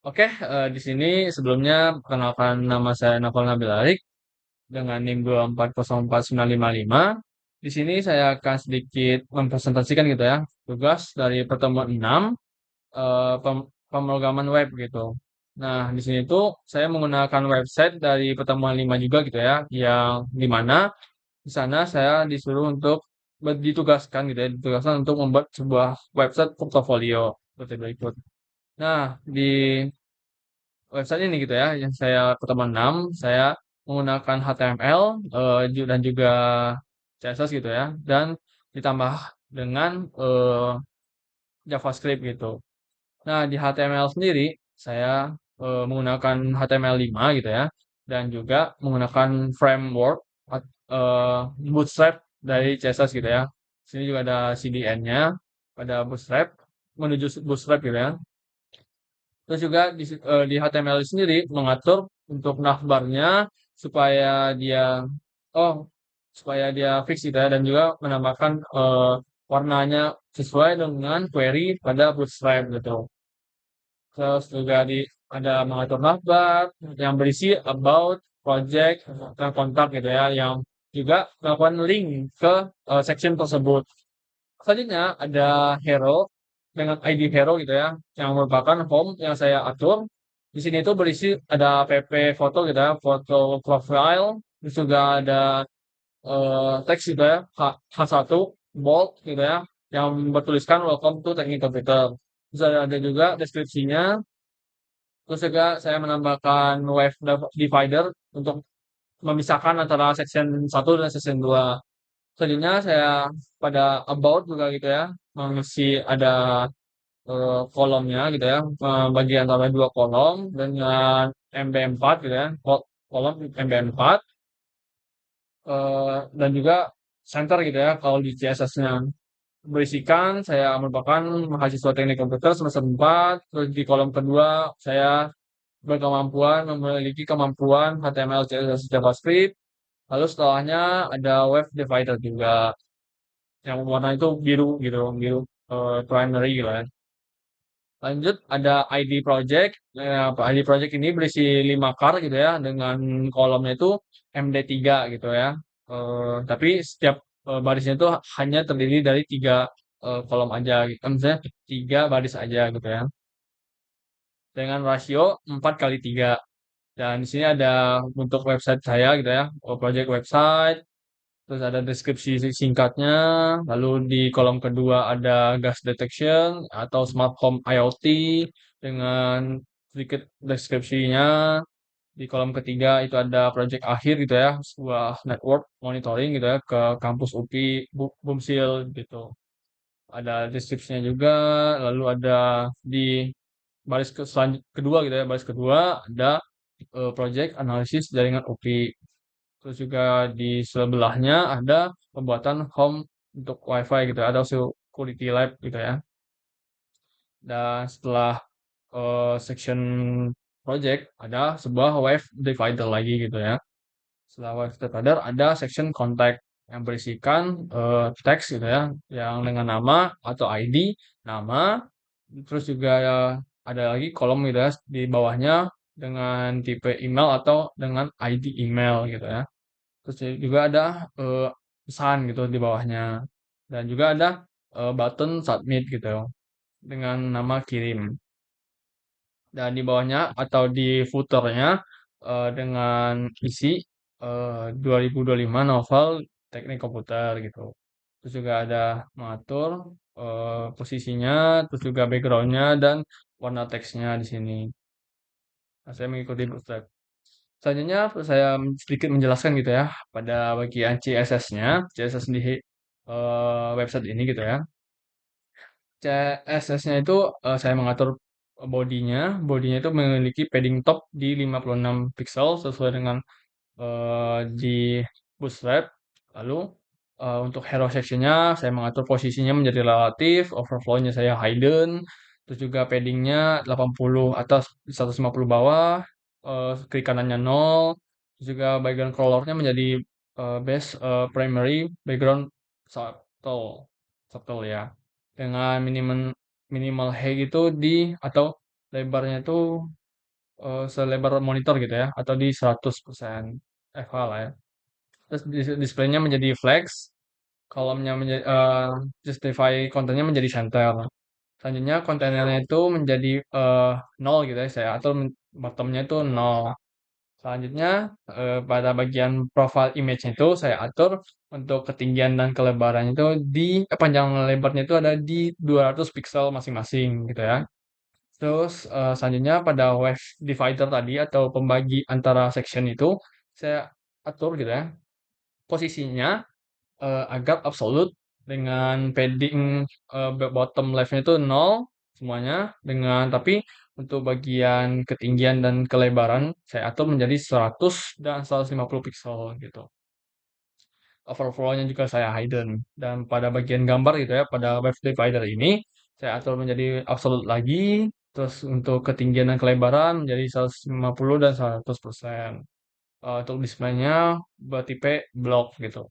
Oke, di sini sebelumnya perkenalkan nama saya Naval Nabil Arik dengan NIM 2404955. Di sini saya akan sedikit mempresentasikan gitu ya, tugas dari pertemuan 6 pemrograman web gitu. Nah, di sini tuh saya menggunakan website dari pertemuan 5 juga gitu ya, yang di mana di sana saya disuruh untuk ditugaskan gitu ya, ditugaskan untuk membuat sebuah website portofolio seperti berikut. Nah, di website ini gitu ya, yang saya pertemuan 6 saya menggunakan HTML dan juga CSS gitu ya, dan ditambah dengan JavaScript gitu. Nah, di HTML sendiri saya menggunakan HTML5 gitu ya, dan juga menggunakan framework Bootstrap dari CSS gitu ya. Sini juga ada CDN-nya, ada Bootstrap menuju Bootstrap gitu ya. Terus juga di HTML sendiri mengatur untuk navbarnya supaya dia oh supaya dia fix gitu ya, dan juga menambahkan warnanya sesuai dengan query pada Bootstrap gitu. Terus juga ada mengatur navbar yang berisi about, project, dan kontak gitu ya, yang juga melakukan link ke section tersebut. Selanjutnya ada hero dengan ID hero gitu ya, yang merupakan home yang saya atur. Di sini itu berisi ada PP foto gitu ya, foto profile, terus juga ada teks gitu ya, H1 bold gitu ya, yang bertuliskan welcome to Teknik Komputer. Terus ada juga deskripsinya. Terus juga saya menambahkan wave divider untuk memisahkan antara section 1 dan section 2. Selanjutnya saya pada about juga gitu ya, mengisi ada kolomnya gitu ya, bagi antara dua kolom dengan MB4 gitu ya, kolom MB4 dan juga center gitu ya kalau di CSS-nya. Berisikan saya merupakan mahasiswa teknik komputer semester 4, terus di kolom kedua saya memiliki kemampuan HTML, CSS, JavaScript. Lalu setelahnya ada web divider juga yang warna itu biru gitu, biru primary gitu ya. Lanjut ada ID project. ID project ini berisi 5 char gitu ya, dengan kolomnya itu MD3 gitu ya. Tapi setiap barisnya itu hanya terdiri dari 3 kolom aja gitu. Misalnya 3 baris aja gitu ya. Dengan rasio 4 kali 3. Dan di sini ada untuk website saya gitu ya, project website, terus ada deskripsi singkatnya, lalu di kolom kedua ada gas detection atau smart home IoT dengan sedikit deskripsinya. Di kolom ketiga itu ada project akhir gitu ya, sebuah network monitoring gitu ya ke kampus UPI Bumsil gitu. Ada deskripsinya juga, lalu ada di kedua gitu ya, baris kedua ada project analisis jaringan UPI. Terus juga di sebelahnya ada pembuatan home untuk WiFi gitu ya, atau security lab gitu ya. Dan setelah section project ada sebuah wave divider lagi gitu ya. Setelah wave divider ada section contact yang berisikan teks gitu ya, yang dengan nama atau ID, nama, terus juga ada lagi kolom gitu ya di bawahnya dengan tipe email atau dengan ID email gitu ya. Terus juga ada pesan gitu di bawahnya. Dan juga ada button submit gitu dengan nama kirim. Dan di bawahnya atau di footernya dengan isi 2025 novel teknik komputer gitu. Terus juga ada mengatur posisinya, terus juga backgroundnya dan warna teksnya di sini. Nah, saya mengikuti Bootstrap. Selanjutnya saya sedikit menjelaskan gitu ya pada bagian CSS-nya, CSS di website ini gitu ya. CSS-nya itu saya mengatur bodinya. Bodinya itu memiliki padding top di 56 pixel sesuai dengan di Bootstrap. Lalu untuk hero section-nya saya mengatur posisinya menjadi relatif, overflow-nya saya hidden, terus juga padding-nya 80 atas, 150 bawah, kiri kanannya 0, terus juga background color-nya menjadi base primary background subtle, subtle ya. Dengan minimal height itu atau lebarnya itu selebar monitor gitu ya, atau di 100% FH lah ya. Terus displaynya menjadi flex, kolomnya menjadi justify kontennya menjadi center. Selanjutnya kontainernya itu menjadi 0 gitu ya, saya atur bottomnya itu 0. Selanjutnya pada bagian profile image itu saya atur untuk ketinggian dan kelebarannya itu panjang lebarnya itu ada di 200 pixel masing-masing gitu ya. Terus selanjutnya pada wave divider tadi atau pembagi antara section itu saya atur gitu ya posisinya agar absolut dengan padding bottom left-nya itu 0 semuanya dengan tapi untuk bagian ketinggian dan kelebaran saya atur menjadi 100 dan 150 pixel gitu. Overflow-nya juga saya hidden dan pada bagian gambar gitu ya pada wave divider ini saya atur menjadi absolut lagi terus untuk ketinggian dan kelebaran menjadi 150 dan 100%. Untuk display-nya bertipe block gitu.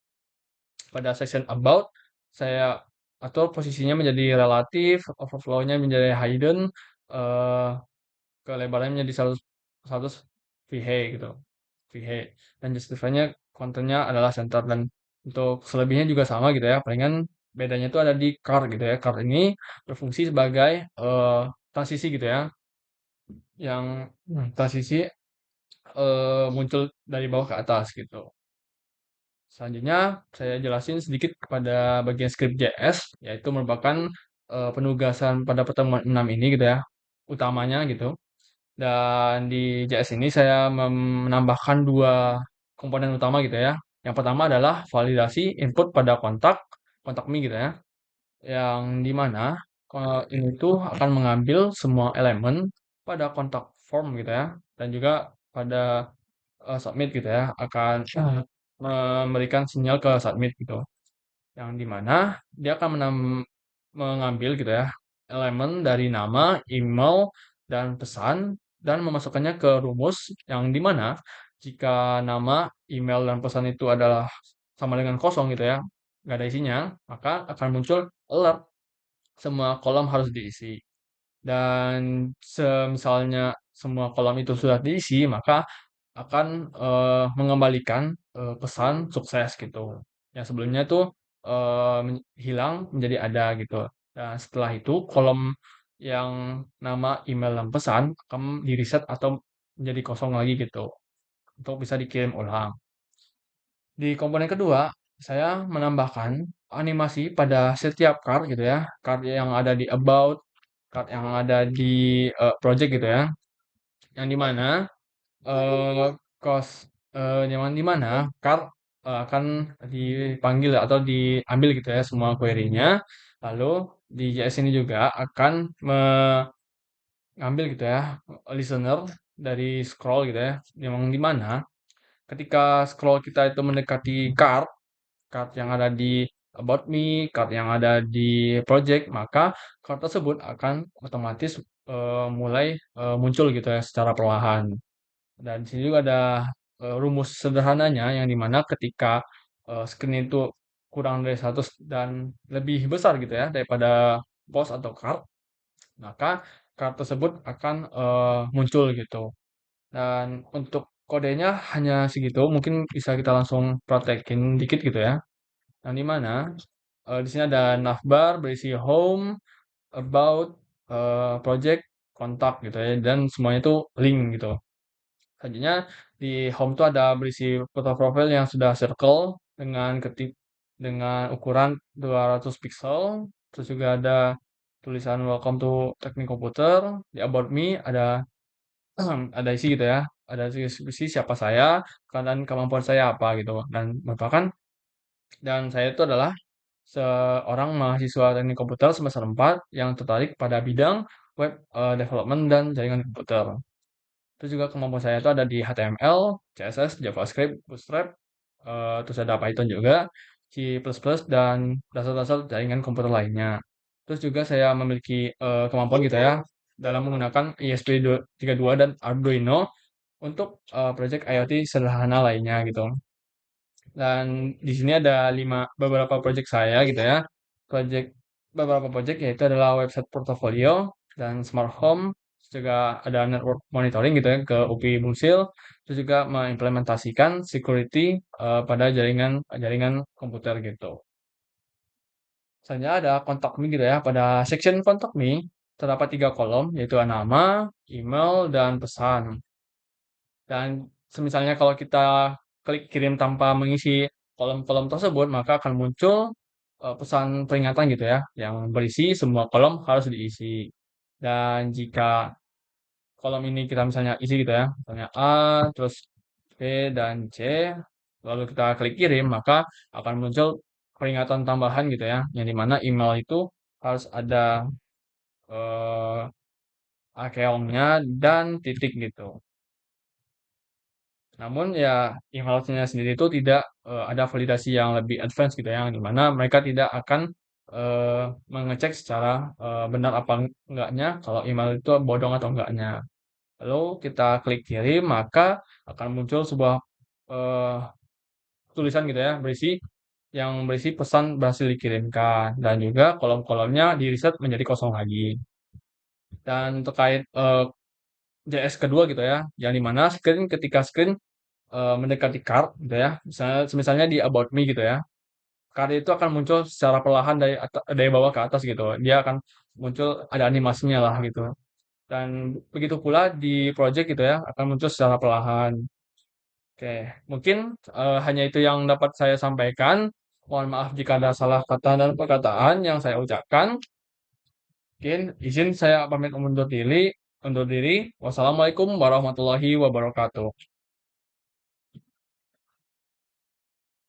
Pada section about saya atur posisinya menjadi relatif, overflow-nya menjadi hidden, eh kelebarannya menjadi 100 100 VH gitu. VH dan justify-nya kontennya adalah center dan untuk selebihnya juga sama gitu ya. Palingan bedanya itu ada di card gitu ya. Card ini berfungsi sebagai transisi gitu ya, yang transisi muncul dari bawah ke atas gitu. Selanjutnya, saya jelasin sedikit kepada bagian script.js, yaitu merupakan penugasan pada pertemuan 6 ini gitu ya, utamanya gitu. Dan di JS ini saya menambahkan dua komponen utama gitu ya. Yang pertama adalah validasi input pada kontak me gitu ya. Yang dimana ini tuh akan mengambil semua elemen pada kontak form gitu ya. Dan juga pada submit gitu ya, akan memberikan sinyal ke submit gitu. Yang dimana dia akan mengambil gitu ya elemen dari nama, email, dan pesan dan memasukkannya ke rumus yang dimana jika nama, email, dan pesan itu adalah sama dengan kosong gitu ya, nggak ada isinya, maka akan muncul alert semua kolom harus diisi. Dan misalnya semua kolom itu sudah diisi, maka akan mengembalikan pesan sukses gitu. Yang sebelumnya tuh hilang menjadi ada gitu. Dan setelah itu kolom yang nama, email, dan pesan akan di reset atau menjadi kosong lagi gitu untuk bisa dikirim ulang. Di komponen kedua, saya menambahkan animasi pada setiap card gitu ya. Card yang ada di about, card yang ada di project gitu ya. Yang dimana eh kos nyaman di mana car akan dipanggil atau diambil gitu ya semua query-nya. Lalu di JS ini juga akan mengambil gitu ya listener dari scroll gitu ya. Yang di mana ketika scroll kita itu mendekati card yang ada di about me, card yang ada di project, maka card tersebut akan otomatis mulai muncul gitu ya secara perlahan. Dan di sini juga ada rumus sederhananya yang dimana ketika screen itu kurang dari 100 dan lebih besar gitu ya daripada post atau card, maka card tersebut akan muncul gitu. Dan untuk kodenya hanya segitu, mungkin bisa kita langsung praktekin dikit gitu ya. Yang dimana di sini ada navbar berisi home, about, project, kontak gitu ya, dan semuanya itu link gitu. Selanjutnya di home itu ada berisi foto profil yang sudah circle dengan ukuran 200 pixel. Terus juga ada tulisan welcome to teknik komputer. Di about me ada ada isi gitu ya. Ada isi siapa saya, dan kemampuan saya apa gitu. Dan saya itu adalah seorang mahasiswa teknik komputer semester 4 yang tertarik pada bidang web development dan jaringan komputer. Terus juga kemampuan saya itu ada di HTML, CSS, JavaScript, Bootstrap, terus ada Python juga, C++, dan dasar-dasar jaringan komputer lainnya. Terus juga saya memiliki kemampuan gitu ya dalam menggunakan ESP32 dan Arduino untuk project IoT sederhana lainnya gitu. Dan di sini ada beberapa project saya gitu ya. Project beberapa project yaitu adalah website portfolio dan smart home, juga ada network monitoring gitu ya ke UPI Bungsil, terus juga mengimplementasikan security pada jaringan jaringan komputer gitu. Misalnya ada kontak me gitu ya, pada section kontak me terdapat tiga kolom yaitu nama, email, dan pesan. Dan semisalnya kalau kita klik kirim tanpa mengisi kolom-kolom tersebut, maka akan muncul pesan peringatan gitu ya, yang berisi semua kolom harus diisi. Dan jika kolom ini kita misalnya isi gitu ya, misalnya A, terus B, dan C, lalu kita klik kirim, maka akan muncul peringatan tambahan gitu ya, yang dimana email itu harus ada eh, akeongnya dan titik gitu. Namun ya emailnya sendiri itu tidak ada validasi yang lebih advance gitu ya, yang dimana mereka tidak akan eh, mengecek secara benar apa enggaknya kalau email itu bodong atau enggaknya. Lalu kita klik kirim, maka akan muncul sebuah eh, tulisan gitu ya, berisi pesan berhasil dikirimkan dan juga kolom-kolomnya di reset menjadi kosong lagi. Dan terkait JS kedua gitu ya, yang dimana ketika screen mendekati card gitu ya, misalnya di about me gitu ya, card itu akan muncul secara perlahan dari bawah ke atas gitu. Dia akan muncul ada animasinya lah gitu. Dan begitu pula di project gitu ya, akan muncul secara perlahan. Oke, mungkin hanya itu yang dapat saya sampaikan. Mohon maaf jika ada salah kata dan perkataan yang saya ucapkan. Mungkin izin saya pamit undur diri. Undur diri. Wassalamualaikum warahmatullahi wabarakatuh.